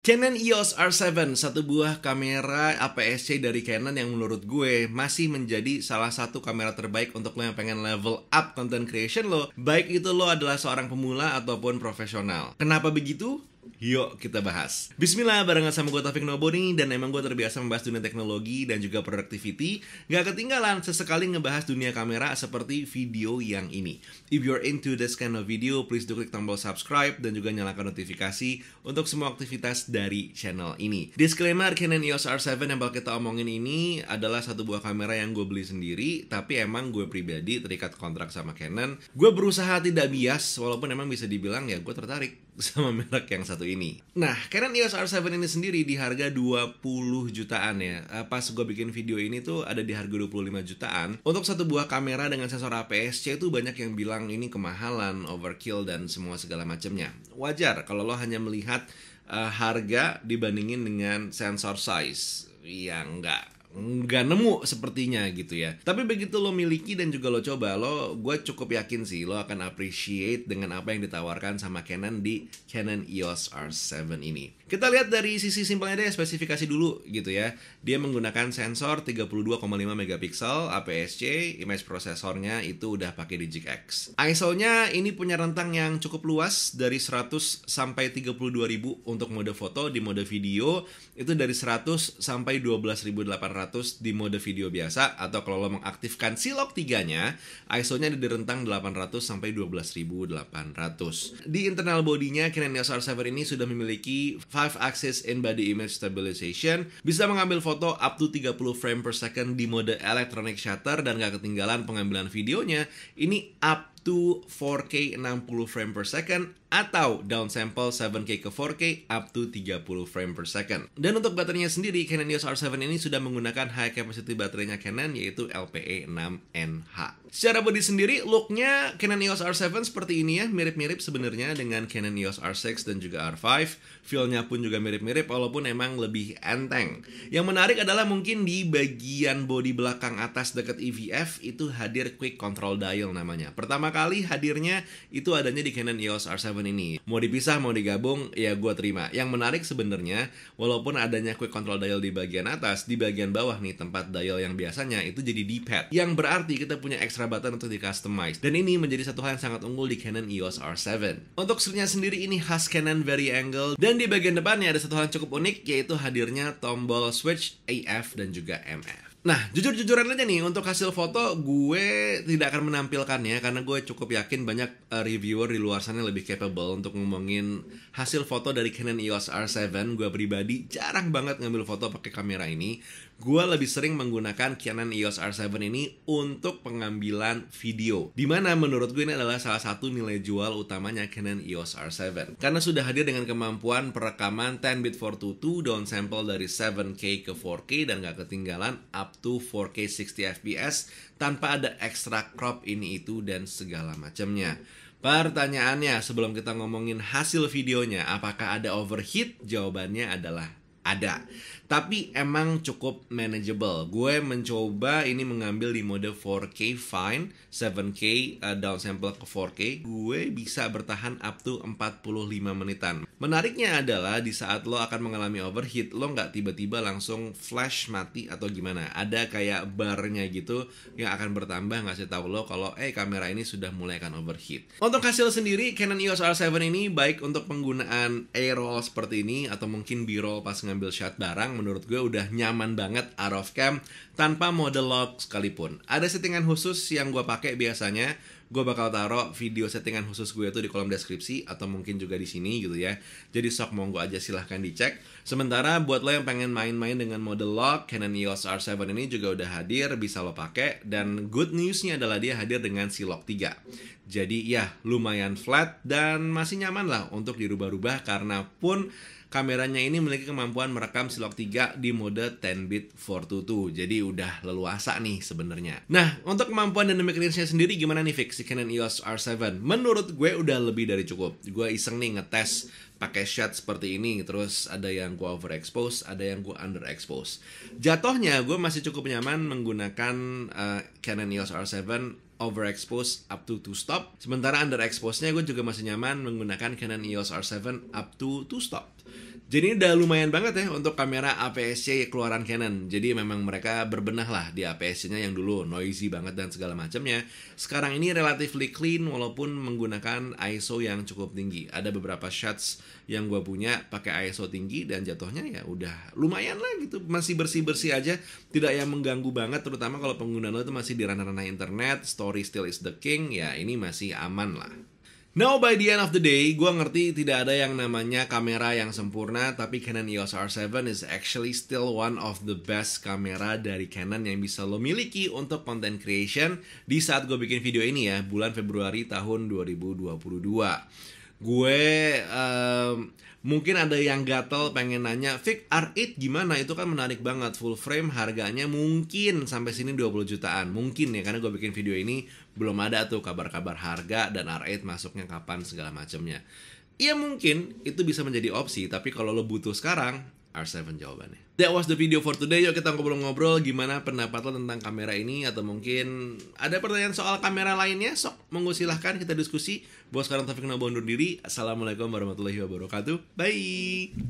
Canon EOS R7, satu buah kamera APS-C dari Canon yang menurut gue masih menjadi salah satu kamera terbaik untuk lo yang pengen level up content creation lo, baik itu lo adalah seorang pemula ataupun profesional. Kenapa begitu? Yuk kita bahas. Bismillah, barengan sama gue Taufik Noboni. Dan emang gue terbiasa membahas dunia teknologi dan juga productivity. Gak ketinggalan sesekali ngebahas dunia kamera seperti video yang ini. If you're into this kind of video, please do klik tombol subscribe dan juga nyalakan notifikasi untuk semua aktivitas dari channel ini. Disclaimer, Canon EOS R7 yang bakal kita omongin ini adalah satu buah kamera yang gue beli sendiri. Tapi emang gue pribadi terikat kontrak sama Canon. Gue berusaha tidak bias, walaupun emang bisa dibilang ya gue tertarik sama merek yang satu ini. Nah, Canon EOS R7 ini sendiri di harga 20 jutaan ya. Pas gue bikin video ini tuh ada di harga 25 jutaan. Untuk satu buah kamera dengan sensor APS-C itu banyak yang bilang ini kemahalan, overkill, dan semua segala macamnya. Wajar kalau lo hanya melihat harga dibandingin dengan sensor size. Ya nggak nemu sepertinya gitu ya. Tapi begitu lo miliki dan juga lo coba, gue cukup yakin sih lo akan appreciate dengan apa yang ditawarkan sama Canon di Canon EOS R7 ini. Kita lihat dari sisi simpelnya deh, spesifikasi dulu gitu ya. Dia menggunakan sensor 32,5 megapiksel APS-C, image prosesornya itu udah pakai DigiX. ISO-nya ini punya rentang yang cukup luas dari 100 sampai 32.000 untuk mode foto. Di mode video itu dari 100 sampai 12.800 di mode video biasa, atau kalau lo mengaktifkan C-Log 3-nya, ISO-nya di rentang 800 sampai 12.800. Di internal bodinya, Canon EOS R7 ini sudah memiliki 5-axis in-body image stabilization, bisa mengambil foto up to 30 frame per second di mode electronic shutter, dan gak ketinggalan pengambilan videonya ini up to 4K 60 frame per second atau downsample 7K ke 4K up to 30 frame per second. Dan untuk baterainya sendiri, Canon EOS R7 ini sudah menggunakan high capacity baterainya Canon, yaitu LPE6NH. Secara body sendiri, looknya Canon EOS R7 seperti ini ya, mirip-mirip sebenarnya dengan Canon EOS R6 dan juga R5. Feel-nya pun juga mirip-mirip, walaupun emang lebih enteng. Yang menarik adalah mungkin di bagian body belakang atas dekat EVF itu hadir quick control dial namanya. Pertama kali hadirnya itu adanya di Canon EOS R7 ini. Mau dipisah, mau digabung, ya gue terima. Yang menarik sebenarnya, walaupun adanya quick control dial di bagian atas, di bagian bawah nih tempat dial yang biasanya itu jadi D-pad. Yang berarti kita punya extra button untuk di-customize. Dan ini menjadi satu hal yang sangat unggul di Canon EOS R7. Untuk screen-nya sendiri ini khas Canon Vari-Angle. Dan di bagian depannya ada satu hal yang cukup unik, yaitu hadirnya tombol switch AF dan juga MF. Nah, jujur-jujuran aja nih, untuk hasil foto gue tidak akan menampilkannya karena gue cukup yakin banyak reviewer di luar sana lebih capable untuk ngomongin hasil foto dari Canon EOS R7. Gue pribadi jarang banget ngambil foto pakai kamera ini. Gue lebih sering menggunakan Canon EOS R7 ini untuk pengambilan video, dimana menurut gue ini adalah salah satu nilai jual utamanya Canon EOS R7 karena sudah hadir dengan kemampuan perekaman 10-bit 422, downsample dari 7K ke 4K, dan gak ketinggalan up to 4K 60 fps tanpa ada extra crop ini itu dan segala macamnya. Pertanyaannya, sebelum kita ngomongin hasil videonya, apakah ada overheat? Jawabannya adalah ada, tapi emang cukup manageable. Gue mencoba ini mengambil di mode 4K fine, 7K downsample ke 4K. Gue bisa bertahan up to 45 menitan. Menariknya adalah di saat lo akan mengalami overheat, lo nggak tiba-tiba langsung flash mati atau gimana. Ada kayak barnya gitu yang akan bertambah ngasih tahu lo kalau kamera ini sudah mulai akan overheat. Untuk hasil sendiri, Canon EOS R7 ini baik untuk penggunaan A-roll seperti ini atau mungkin B-roll pas ngambil shot barang, menurut gue udah nyaman banget out of cam tanpa mode lock sekalipun. Ada settingan khusus yang gue pakai biasanya. Gue bakal taruh video settingan khusus gue itu di kolom deskripsi atau mungkin juga di sini gitu ya. Jadi sok monggo aja, silahkan dicek. Sementara buat lo yang pengen main-main dengan mode lock, Canon EOS R7 ini juga udah hadir, bisa lo pakai. Dan good newsnya adalah dia hadir dengan C-Log 3. Jadi ya lumayan flat dan masih nyaman lah untuk dirubah-rubah, karena pun kameranya ini memiliki kemampuan merekam C-Log 3 di mode 10-bit 422. Jadi udah leluasa nih sebenarnya. Nah, untuk kemampuan dynamic range-nya sendiri gimana nih Fix si Canon EOS R7? Menurut gue udah lebih dari cukup. Gue iseng nih ngetes pakai shot seperti ini, terus ada yang gue overexpose, ada yang gue underexpose. Jatuhnya gue masih cukup nyaman menggunakan Canon EOS R7 overexpose up to 2 stop. Sementara underexpose-nya gue juga masih nyaman menggunakan Canon EOS R7 up to 2 stop. Jadi ini udah lumayan banget ya untuk kamera APS-C keluaran Canon. Jadi memang mereka berbenah lah di APS-C-nya yang dulu noisy banget dan segala macamnya. Sekarang ini relatively clean walaupun menggunakan ISO yang cukup tinggi. Ada beberapa shots yang gue punya pakai ISO tinggi dan jatuhnya ya udah lumayan lah gitu. Masih bersih-bersih aja, tidak yang mengganggu banget, terutama kalau pengguna lo itu masih di ranah-ranah internet, story still is the king, ya ini masih aman lah. Now by the end of the day, gue ngerti tidak ada yang namanya kamera yang sempurna, tapi Canon EOS R7 is actually still one of the best kamera dari Canon yang bisa lo miliki untuk content creation di saat gue bikin video ini ya, bulan Februari tahun 2022. Gue mungkin ada yang gatel pengen nanya, Vic R8 gimana? Itu kan menarik banget, full frame harganya mungkin sampai sini 20 jutaan. Mungkin ya, karena gue bikin video ini belum ada tuh kabar-kabar harga dan R8 masuknya kapan segala macamnya. Ya mungkin itu bisa menjadi opsi, tapi kalau lo butuh sekarang, R7 jawabannya. That was the video for today. Yuk kita ngobrol-ngobrol gimana pendapat lo tentang kamera ini, atau mungkin ada pertanyaan soal kamera lainnya, sok monggo silahkan kita diskusi. Buat sekarang Taufik Naba undur diri. Assalamualaikum warahmatullahi wabarakatuh. Bye.